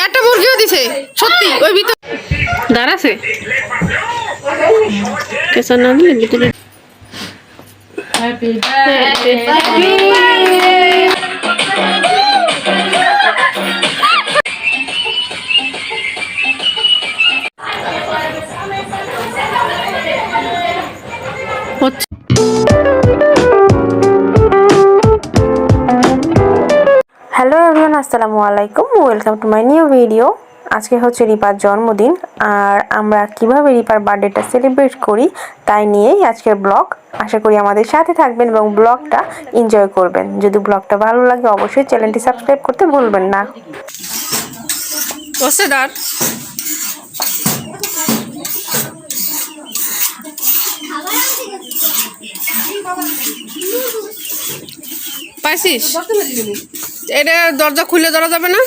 একটা মুরগিও দিছে সত্যি ওই ভিতর দাঁড়াছে কেসা না দিলে ভিতরে হ্যাপি বার্থডে হ্যালো এভরিওয়ান, আসসালামু আলাইকুম, welcome to my new video. আজকে হচ্ছে রিপার জন্মদিন, আর আমরা কিভাবে রিপার বার্থডেটা সেলিব্রেট করি তাই নিয়েই আজকের ব্লগ। আশা করি আমাদের সাথে থাকবেন এবং ব্লগটা এনজয় করবেন। যদি ব্লগটা ভালো লাগে অবশ্যই চ্যানেলটি সাবস্ক্রাইব করতে ভুলবেন না। পাইছিস এটা দরজা খুলে ধরা যাবে না,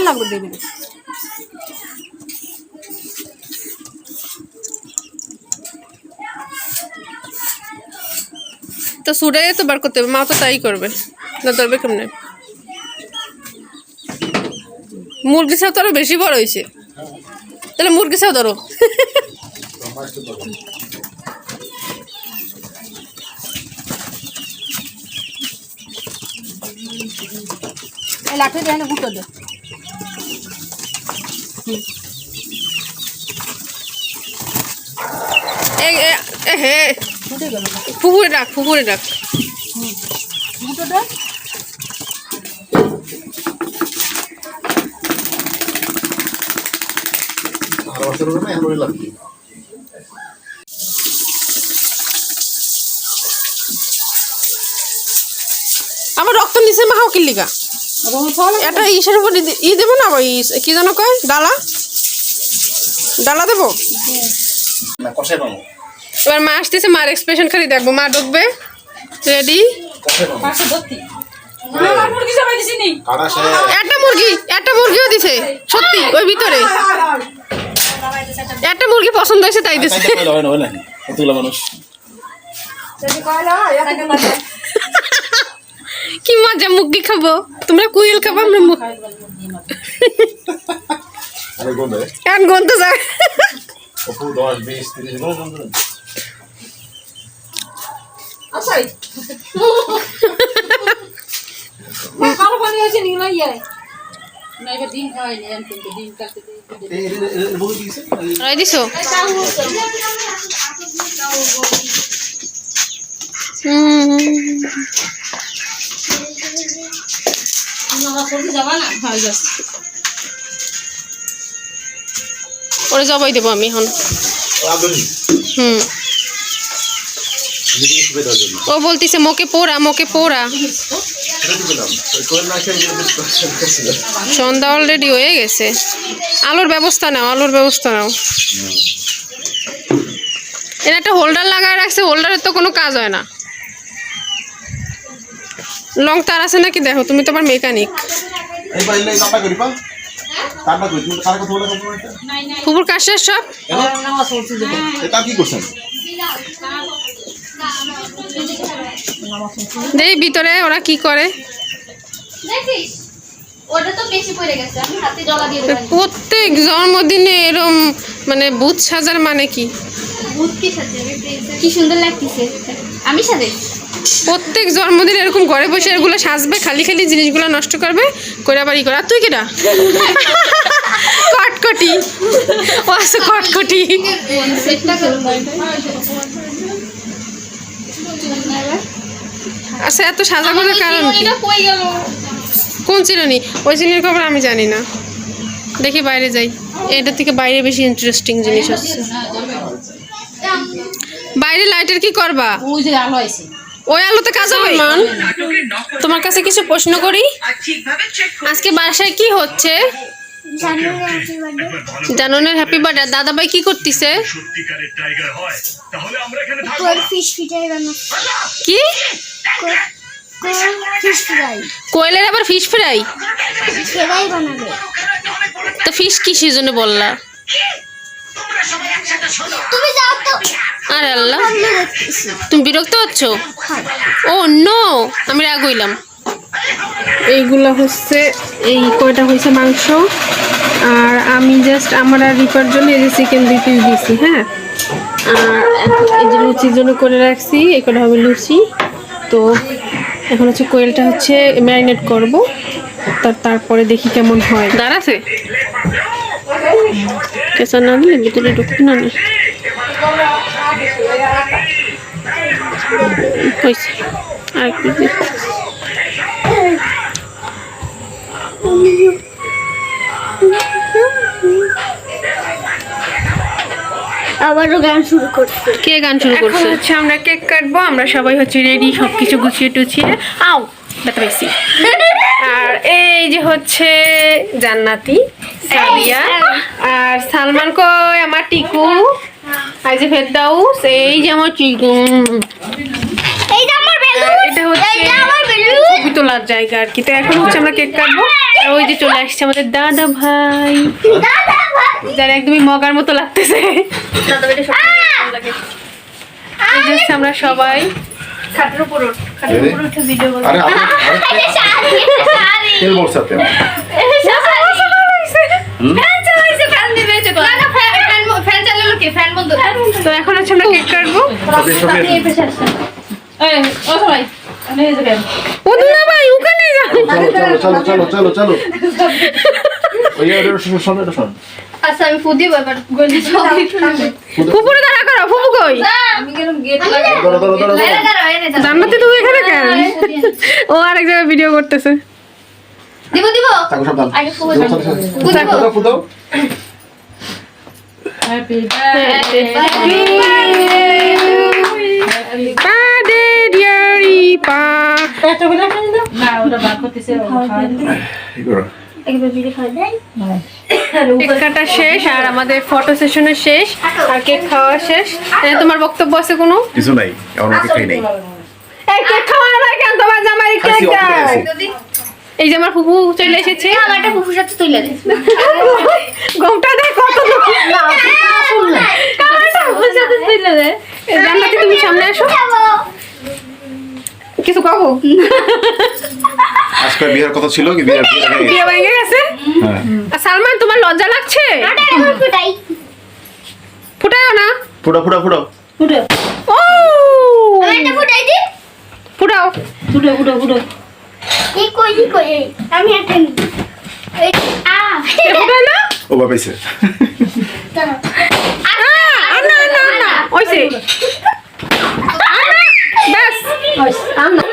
লাগবে দেবে তো সুডাই তো বার করতে হবে, মা তো তাই করবে না, ধরবে কেমনে? মুরগি ছাও তো আরো বেশি বড় হয়েছে, তাহলে মুরগি ছাও ধরো। লাঠি দিয়ে গুঁতো দে, পুকুরে রাখ, পুকুরে রাখ। আমার রক্ত নিচে মাহাও কিল্লিকা এটা ইসের উপর দেবো না, কি যেন কয়, ডালা ডালা দেবো। এবার মা আসতেছে, মার এক্সপ্রেশন খালি দেখবো। মা ঢুকবে, রেডি। একটা মুরগিও দিছে সত্যি ওই ভিতরে, একটা মুরগি পছন্দ হয়েছে তাই দিছে। কি মজা, মুরগি খাবো, তোমরা কুইল খাবো, আমরা এখন গন্ধ যায়। ওরে জবাই দেবো আমি এখন। ও বলতিছে মোকে পোড়া, মোকে পোড়া। সন্ধ্যা অলরেডি হয়ে গেছে, আলোর ব্যবস্থা নাও, আলোর ব্যবস্থা নাও। এর একটা হোল্ডার লাগায় রাখছে, হোল্ডারের তো কোনো কাজ হয় না। লং তার আছে নাকি দেখো, তুমি তো আবার মেকানিক। ফুপুর কাজ শেষ সব? দেই ভিতরে ওরা কি করে। প্রত্যেক জন্মদিনে এরম মানে ভূত সাজার মানে কি? কি সুন্দর লাগতেছে, আমি সাজে প্রত্যেক জন্মদিন এরকম ঘরে বসে এগুলো সাজবে, খালি খালি জিনিসগুলো নষ্ট করবে, কইরা বাড়ি করা। তুই কিনা কটকটি, ও আছে কটকটি। আচ্ছা এত সাজা করার কারণ কি? কোন চিরুনি? ওই চিরুনির খবর আমি জানি না, দেখি বাইরে যাই। এটা থেকে বাইরে বেশি ইন্টারেস্টিং জিনিস হচ্ছে। বাইরে লাইটের কি করবা? ওই আলোতে কাজ হবে। মান, তোমার কাছে কিছু প্রশ্ন করি, আজকে বাসায় কি হচ্ছে? জানুনের হ্যাপি বার্থডে। দাদা ভাই কি করতেছে? কি কোয়েলের আবার ফিশ ফ্রাই? তো ফিশ কি সেজন্য বললা? আরে আল্লাহ, তুমি বিরক্ত হচ্ছ? ও নো, আমি রাগ হইলাম। এইগুলো হচ্ছে, এই কয়টা হয়েছে মাংস, আর আমি জাস্ট আমার আর রিপার জন্য এই যে চিকেন 2 পিস দিছি। হ্যাঁ, আর এই যে লুচির জন্য করে রাখছি, এই কটা হবে লুচি। তো এখন হচ্ছে কোয়েলটা হচ্ছে ম্যারিনেট করব, তারপরে দেখি কেমন হয়। দাঁড়াছে কেঁচা না দিলে ভিতরে ঢুকতে না হয়েছে। আর কি আবারও গান শুরু করছে। কে গান শুরু করছে? হচ্ছে আমরা কেক কাটবো, আমরা সবাই হচ্ছে রেডি, সবকিছু গুছিয়ে টুছিয়ে। আও ব্যথা পাইছি। আর এই যে হচ্ছে জান্নাতি, সাদিয়া, আর সালমান কই আমার টিকু, আর যে ফেরদাউস, এই যে আমার চিকু। এই যে আমার বেলুন, এটা হচ্ছে এই যে আমার বেলুন, ছবি তোলার জায়গা আর কি। তো এখন হচ্ছে আমরা কেক কাটবো। আর ওই যে চলে আসছে আমাদের দাদা ভাই, দাদা ভাই, যার একদমই মগার মতো লাগতেছে। দাদা ভাইটা সব লাগে। এই যে হচ্ছে আমরা সবাই খাটের উপর উঠে ভিডিও করব। আরে এই শাড়ি, শাড়ি, তেল বর্ষাতে এই শাড়ি, ফ্যান চালাইছে, ফ্যান দিবে তো না, না ফ্যান চালালো কি, ফ্যান বন্ধ। তো এখন হচ্ছে আমরা কেক কাটবো। এই ও সবাই আমি এই যে ও দুলা ভাই ওখানে যাও। চলো চলো চলো চলো চলো ওই এটা শোন আচ্ছা আমি ফুদি বাবার গলি সবাই ফুপুরে দাঁড়া করো, ফুপু কই? আমি গেলাম গেট ধরো ধরো ধরো জান্নাতি তুমি এখানে কেন? ও আরেক জায়গায় ভিডিও করতেছে। দিব দিব তাকো সাবধান আগে ফুদি ফুদাও ফুদাও happy birthday birthday dear Ripa. না ওটা বার করতেছে কি করো একবার ভিডিও খাওয়া দেয় কেক কাটা শেষ, আর আমাদের ফটো সেশনও শেষ, আর কেক খাওয়া শেষ। তোমার বক্তব্য আছে কোনো? কিছু নাই এখন ওকে খাই নাই এই কেক খাওয়ানো নাই কেন? তোমার জামাই কেক খাইছি, দাও। অল্প এই যে আমার ফুপু চলে এসেছে। আমারটা ফুফুর সাথে তুইলা দে ঘুমটা দেখ কত দুঃখ। আমারটা ফুফুর সাথে তুইলা দে এই জান্নাতি তুমি সামনে আসো, কিছু কবো? আজকে বিয়ের কথা ছিল কি বিয়ের বিয়ে ভেঙে গেছে। হ্যাঁ আর সালমান তোমার লজ্জা লাগছে? ফুটাই ফুটাও না। ফুটা ফুটা ফুটা ফুটো ও আমারটা ফুটাই দি ফুটাও। ফুটো ফুটো ফুটো এই কই আমি একটা এই ফুটাও না। ও বাবাইছে না না না ওইছে বাস আমরা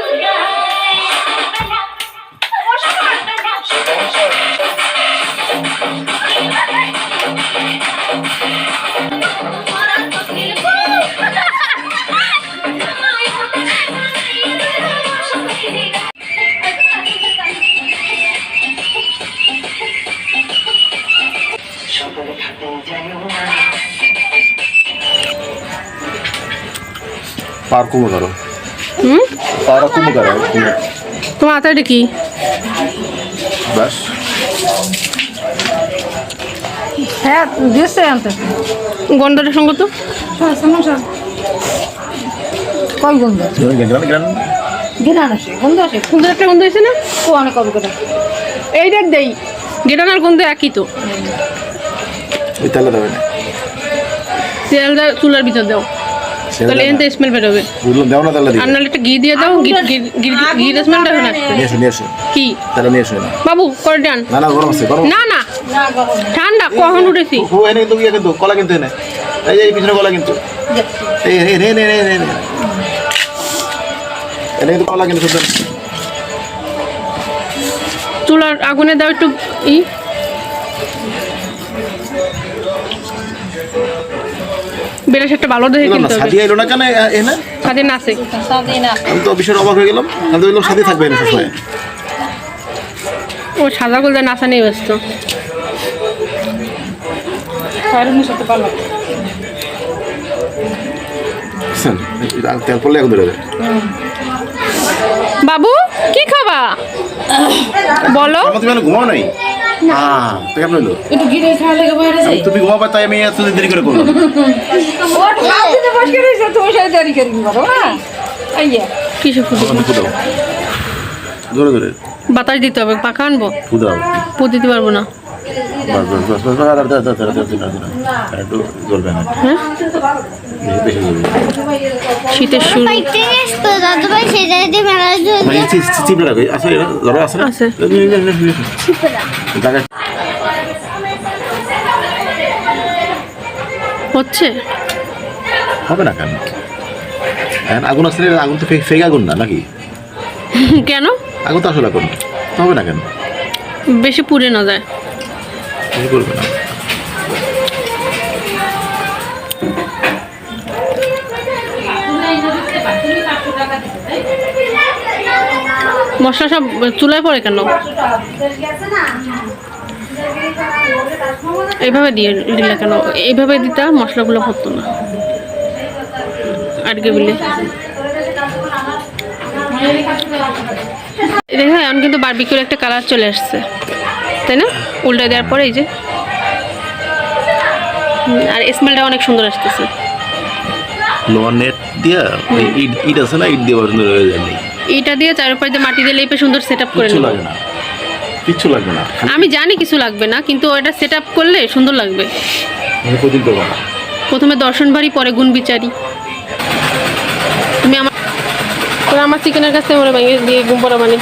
পার কুমো ধরো হুম পার কুমো ধরো তোমার হাতে কি? বাস হ্যাঁ দিয়েছে আনতে গন্ধটা সঙ্গে তো কল গন্ধ গিরান আসে গন্ধ আসে সুন্দর একটা গন্ধ হয়েছে না? ও অনেক কবে কথা এইটার দেই গেটানার গন্ধ একই তো। ওই তেলে দেবে না তেলটা চুলার ভিতর দাও, তাহলে এনতে স্মেল বেরোবে। বুঝলাম দেও না তেলে আর নাহলে একটা ঘি দিয়ে দাও, ঘির স্মেলটা হয় না। নিয়ে এসো কি তেলে নিয়ে এসো না বাবু করে ডান? না না গরম আছে গরম না না ঠান্ডা, কখন উঠেছি। ও এনে কিন্তু ইয়ে কিন্তু কলা কিন্তু এনে এই পিছনে কলা কিন্তু এই রে রে রে রে রে এনে কিন্তু কলা কিন্তু শুনছেন চুলার আগুনে দাও একটু ই। বেশ একটা ভালো দেখে কিনতে হবে। সাদিয়া এলো না কেন এনে স্বাধীন আছে। আমি তো বিষয় অবাক হয়ে গেলাম আমি তো বললাম সাথে থাকবে না সবসময় ও সাদা গোলদা নাচা নেই ব্যস্ত। সাথে পারলাম তেল পড়লে এখন ধরে দেবে বাবু কি খাবা বলো? তুমি ঘুমাও নাই তো কেমন হলো? একটু গিরে খাওয়া লেগে বাইরে যাই তুমি ঘুমাবা তাই আমি এত দেরি করে করলাম। ওর রাতে বসে রয়েছে তোমার সাথে দেরি করি করো না আইয়া কিসে ফুটে ফুদাও ধরে ধরে বাতাস দিতে হবে, পাকা আনবো, ফুদাও। পুঁত দিতে পারবো না। বাস বাস বাস বাস আর একটু জ্বলবে না, হ্যাঁ, বেশি জ্বলবে। শীতের শুরু। মানে চিপড়া রাখো আছে, ধরো আছে না? আছে। জায়গা হচ্ছে হবে না কেন? এখন আগুন আসলে আগুন তো ফেক আগুন না নাকি? কেন? আগুন তো আসলে আগুন তো হবে না কেন? বেশি পুড়ে না যায়। কিছু করবে না। মশলা সব চুলায় পড়ে কেন? এইভাবে দিয়ে দিলে কেন? এইভাবে দিতা মশলাগুলো পড়তো না আটকে বিলে। দেখো এখন কিন্তু বারবিকিউর একটা কালার চলে আসছে, তাই না? উল্টে দেওয়ার পরে এই যে, আর স্মেলটা অনেক সুন্দর আসতেছে। লোহার নেট দিয়া ইট ইট আছে না, ইট দিয়ে সুন্দর হয়ে যাবে। এইটা দিয়ে চারপাশে দিয়ে মাটি দিয়ে লেপে সুন্দর সেট আপ করে কিচ্ছু নেব। লাগে না, কিচ্ছু লাগবে না। আমি জানি কিছু লাগবে না, কিন্তু ওটা সেট আপ করলে সুন্দর লাগবে। আমি প্রতিদিন করবো না। প্রথমে দর্শন বাড়ি, পরে গুণ বিচারি। তুমি আমার চিকেনের কাছ থেকে ভেঙে দিয়ে গুম পড়া মানে